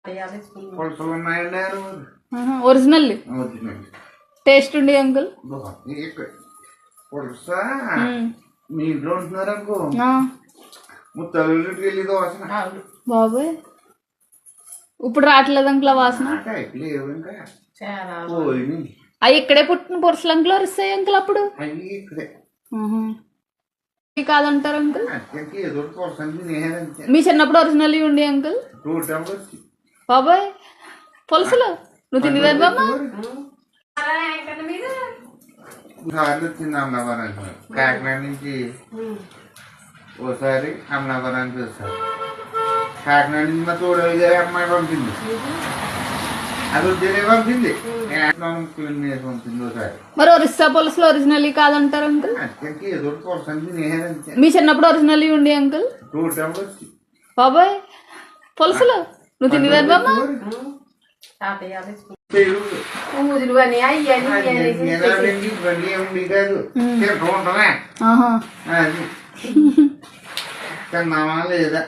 పులసలు ఉన్నాయండి original original taste ఉండి uncle. పులస మీ ఇంట్లో ఉంటున్నారు అనుకో ముత్తలకి వెళ్ళి వాసన బాబోయ్ ఇప్పుడు రావట్లేదు అంకుల్ ఆ వాసన. లేవు ఇంకా పోయి అవి ఇక్కడే పుట్టిన పురుషులు అంకుల్ వస్తాయి అంకుల్ అప్పుడు అవి ఇక్కడే కాదంటారు అంకుల్. ఏదో పులస మీ చిన్నప్పుడు ఒరిజినల్ ఉండి అంకుల్. బాబోయ్ పులసలు నువ్వు తినేదాన్ని బాబా. సార్లు వచ్చింది అమలాపురానికి కాకినాడ నుంచి ఓసారి అమలాపురానికి వస్తారు. కాకినాడ నుంచి మా తోడవి గారి అమ్మాయి పంపింది, అది వద్దే పంపింది, పంపింది ఒకసారి. మరి ఒరిస్సా పులసలు ఒరిజినల్ కాదంటారు అంకుల్. అక్కడికి ఏదో పులస తినేదంతే. మీ చిన్నప్పుడు ఒరిజినల్ ఉండి అంకుల్. బాబోయ్ పులసలు నువ్వు తినేదాన్ని బాబా. తిన్నామా లేదా